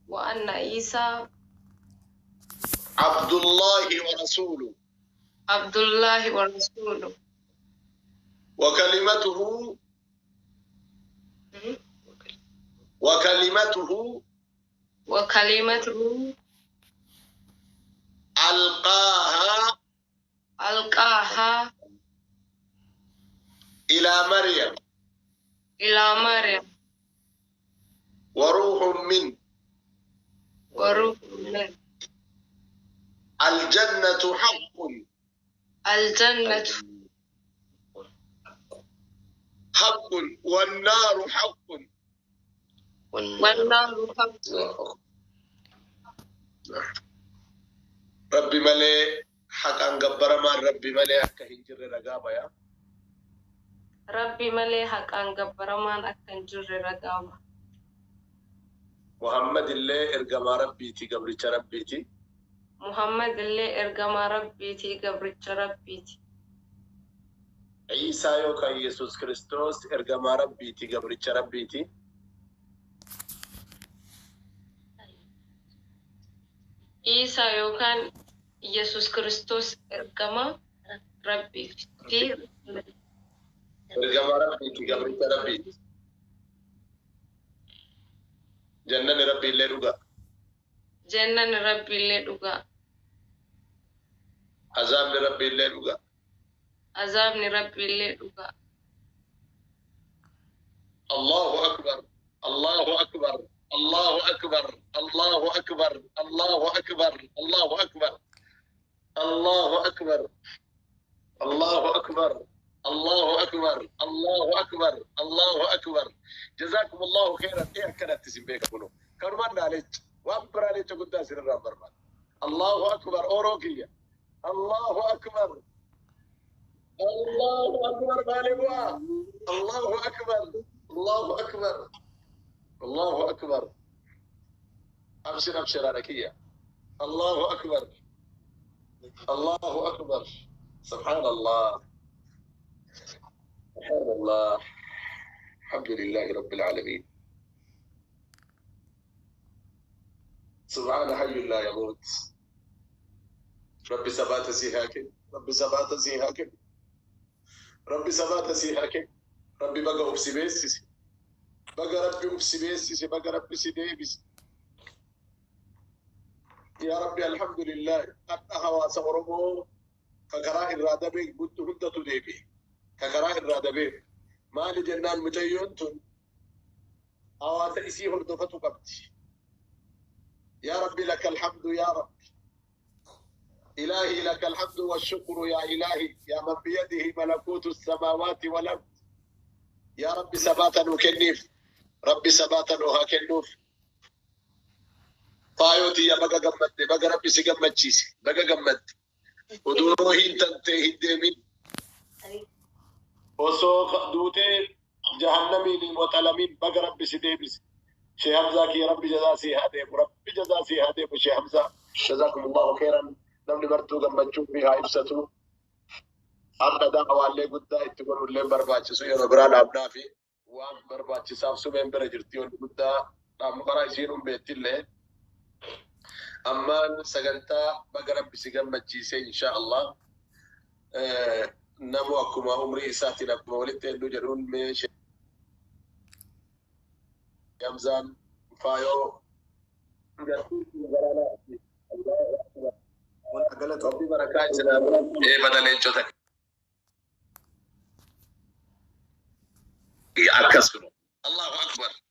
وأن عيسى عبد الله ورسوله عبد الله ورسوله وكلمته وكلمته ألقاها إلى مريم وروح منه الجنة حق والنار حق ربي ملي حق أنقبر ما ربي ملي أكا هنجر رقابة يا ربي ملي حق أنقبر ما أكا هنجر رقابة محمد اللي إرقما ربيتي قبرتش ربيتي محمد اللي إرقما ربيتي قبرتش ربيتي عيسى يوكا يسوس كريستوس إرقما ربيتي قبرتش ربيتي عيسى يوكان يسوس كريستوس إرقما ربيتي إرقما ربيتي قبرتش ربيتي جنن ربي اللي رقا جنن ربي اللي رقا عذاب ربي اللي رقا عذاب ربي اللي رقا الله أكبر الله أكبر الله أكبر الله أكبر الله أكبر الله أكبر الله أكبر الله أكبر الله أكبر الله أكبر الله أكبر جزاكم الله خيرا. إيه كانت تسميك كله كرمان عليك وأمبر عليك قد سر الرابر. الله أكبر أوروكية الله أكبر الله أكبر بالغوا الله أكبر الله أكبر الله أكبر. أبشر أبشر عليكية الله أكبر الله أكبر. سبحان الله سبحان الله الحمد لله رب العالمين. سبحان حي لا يموت. ربي سبات سيهاك ربي سبات سيهاك ربي سبات سيهاك ربي بقى أبسبيس بقى ربي أبسبيس بقى ربي سيديبس يا ربي الحمد لله. أهوى سمرمو كقراء الرادة بيك بنت هدى تديبي كقراء الرادة بيك ما لجنان مجيونتون أو تأسيه الدفة قبتي. يا ربي لك الحمد يا رب إلهي لك الحمد والشكر يا إلهي يا من بيده ملكوت السماوات والأرض. يا رب سباتا وكنيف ربي سباتا وهكنوف فايوتي يا بقى قمت بقى ربي سيقمت شيسي بقى قمت ودورو هنتنتي هدامين وسوق دوتي جهنمي وطلمين بقى ربي سيديبس شيخ حمزة كي ربي جزاسي هذه ربي جزاسي هذه شيخ حمزة جزاكم الله خيرا. نمني برتو قمت شوف فيها إبسطو أبدا دعوة اللي قد تقولوا اللي برباچ سو يو بران أبنا في وان برباچ صاف سو ممبر جرتيون قد نام قرايسينهم بيتله أما سجنتا بقرب بسجن مجلسي إن شاء الله. نمو أكما عمري ساتنا مولد تلو جرون مش يمزان فايو والأقل توبي بركات سلام إيه بدل جوتك أركسكم. الله أكبر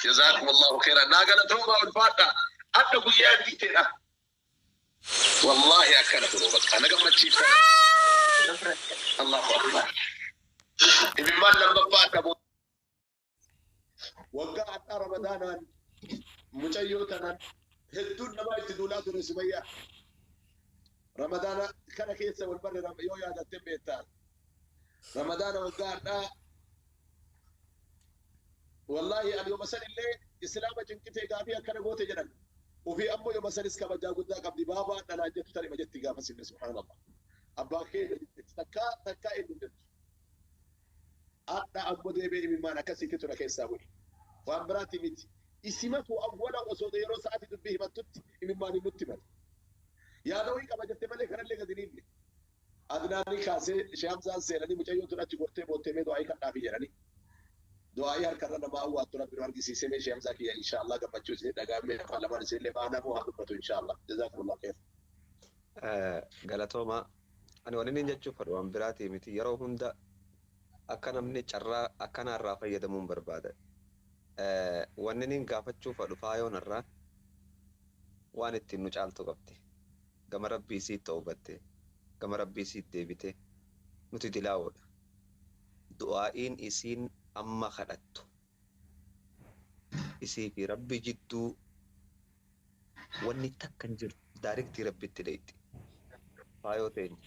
جزاكم الله خيرا. ناقل توبة والفاتحة أتقول يا بيتنا والله أكلت روبك أنا قمت شيء الله أكبر. إبن مال لما فاتبوا وقعت رمضانا مجيوتنا هدون نما يتدولات رسمية رمضان كان كيسا والبر يو يا دتم بيتان رمضان وقعنا والله اليوم مثلا اللي إسلام جنكتي قابيا كان قوت جنن وفي أمو يوم مثلا إسكا بجا قد قبل بابا أنا جت تري مجت قافة سبحان الله أبا كي تكا إنه أنا أبو ديبي من ما نكسي كتونا كيسا وي وأمبراتي ميت اسمته أولا وصوت يرو ساعة تبيه ما تت إمام ماني متمت يا دوي كما جت ملك كان لك ديني أدناني كاسة شام زان سيراني مجايو تنا تقولته بوته مي دعائي كنا بيجراني دعائي هر كرنا ما هو أتونا بنوار كيسي سمي شام زاكي إن شاء الله كم تجوز دعام من فلما نسير لما أنا مو هذا إن شاء الله جزاكم الله خير. Galatooma ani waan inni jechuuf waan biraatii miti yeroo hunda akka namni carraa akkanarraa fayyadamuun barbaada. Wanni inni gaafachuuf dhufaa yoo narraa waan ittiin nu caaltu qabdi. Gama rabbii isiitti hubatte gama rabbii isiitti deebite nuti dilaawoodha. Du'aa'iin isiin amma kadhattu isii fi rabbi jidduu wanni takka hin jiru daariktii rabbitti dheetti. Faayoo teenya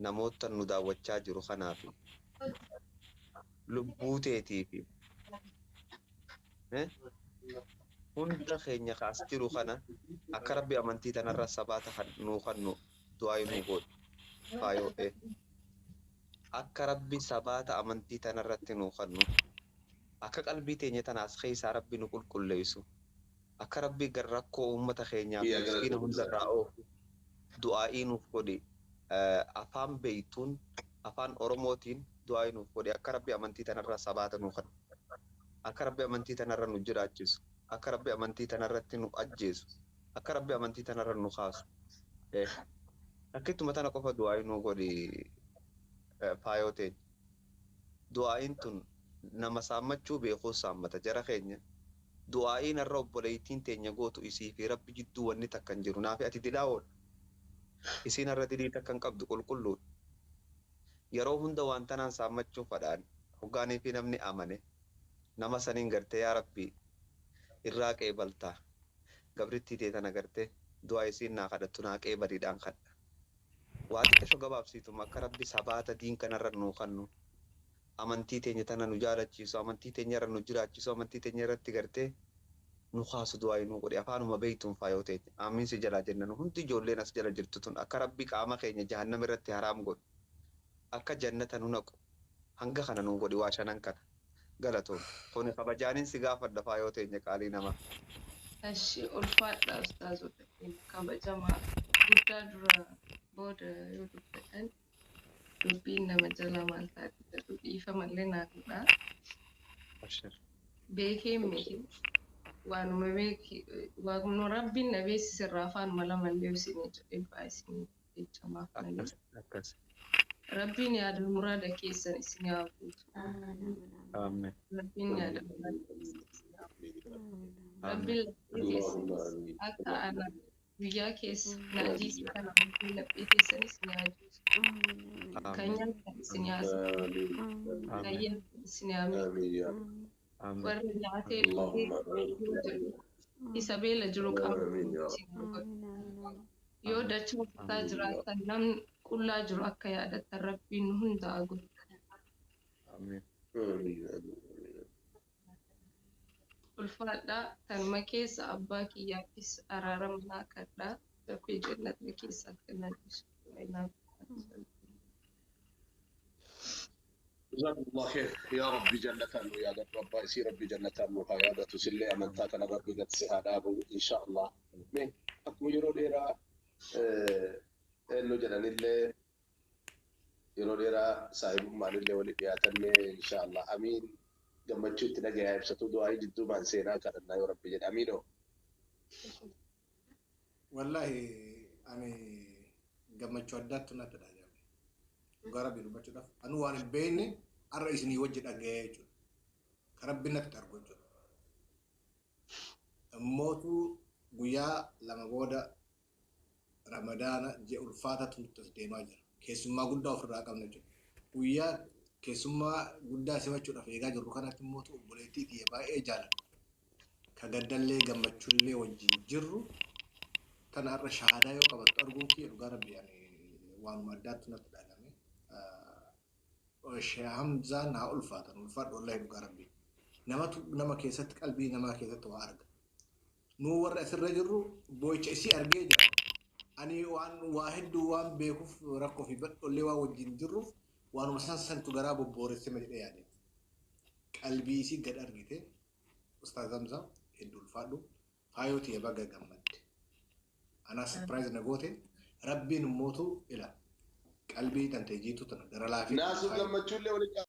namoota nu daawwachaa jiru kanaa fi lubbuu teetii fi hunda keenya kaas jiru kana akka rabbi amantii tanarra sabaata nuu kannu du'aa'ii nuu godhu. Faayoo akka rabbi sabaata amantii tanarratti nuu kannu akka qalbii teenya tanaas keessaa rabbi nu qulqulleessu akka rabbi garrakkoo uummata keenyaaf miskiina hundarraa oofu du'aa'ii nuuf godhi. Afaan beeytuun afaan Oromootiin du'aa'ii nuuf godhi akka rabbi amantii tanarra sabaata nuu kannu akka rabbi amantii tanarra nu jiraachisu akka rabbi amantii tanarratti nu ajjeesu akka rabbi amantii tanarra nu kaasu akkittuma tana qofa du'aa'ii nuu godhi. Faayoo teenya du'aa'iin tun nama saammachuu beekuu saammata jara keenya du'aa'iin irra obboleettiin teenya gootu isii fi rabbi jidduu wanni takka hin jiru naafi ati dilaawoodha. Isiin irra dilii takka hin qabdu qulqulluudha. Yeroo hunda waan tanaan saammachuu fadhaan hoggaanii fi namni amane nama saniin gartee yaa rabbi irraa qeebaltaa gabrittii teetan agartee du'aa isiin naa kadhattu naa qeebaliidhaan kadha. Waa xiqqasho gabaabsiitum akka rabbi sabaata diin kanarra nuu kannu amantii teenya tana nu jaalachiisu amantii teenya irra nu jiraachisu amantii teenya irratti gartee nu kaasu du'aa'ii nuu godhi afaanuma beeytuun faayoo teenya aamiin si jalaa jenna nu hundi ijoolleen as jala jirtu tun akka rabbi qaama keenya jahannama irratti haraam godhu akka jannata nu naqu hanga kana nuu godhi waa shanan kana galatoon kuni kabajaanin si gaafadha faayoo teenya qaalii namaa. Ashi ulfaadha ustaazota keenya kabajamaa guddaa dura booda yoo dubbatan dubbiin nama jala maal taati jedhu dhiifamallee naafudha. Beekee miti waanuma beeki waanuma rabbiin na beeksisirraa afaan mala mallee isin jedhee isin jechamaaf malee. Rabbiin yaada muraada keessan isin haa guutu. Rabbiin yaada muraada keessan isin haa guutu. Rabbiin laphee keessan akka ana guyyaa keessa naajiisi kana rabbiin laphee keessan isin haa jiisu. Kanyaan kan isin yaasa. Kayyaan isin haa miidhu. Warri nyaatee dhugee isa beela jiru qabu yoo dachee kutaa jiraatan namni qullaa jiru akka yaadatan rabbiin hunda haa godhu. Ulfaadhaa tanuma keessa abbaa kiyyaafis araarama naa kadhaa dafee jannata keessa akka naajisu. جزاكم الله خير يا ربي جنة ويا رب يصير ربي جنة وهيا تسلي أمانتك أنا ربي قد سهادة إن شاء الله من أكو يرو ديرا إنه جنان اللي يرو ديرا صاحب مال اللي ولي بياتني إن شاء الله أمين لما تشوف تلاقي هاي بساتو دعاء جدو من سينا كرنا يا ربي جن أمينو والله أنا لما تشودت نتدعى غرابي ربنا أنا وان البين الرئيس نيوجد أجاج كربنا ترجع موتو ويا لما بودا رمضان جاء الفاتة تستديماجر كيسما قد أفراد كم نجد ويا كيسما قد سمع شو رفيقا جربنا تموتو بوليتي كي يبقى إيجال كقدر لي جمع شلي وجيرو تنار شهادة يو كبر أرجو كي غرابي يعني وان مدات نتدعى Hamza naa ulfaatan ulfaadhu wallahi dhugaa rabbi nama keessatti qalbii namaa keessatti waa arga nuu warra asirra jirru boo'icha isii argee jira ani waa hedduu waan beekuuf rakkoo fi badhollee waa wajjin jirruuf waanuma santu garaa bobbooresse jedhee yaade qalbii isii gad argite ustaaz Hamza hedduu ulfaadhu faayooti baga gammadde ana surprise na goote rabbiin mootu ila qalbii tante jiitu tana gara laafii naasu gammachuullee walitti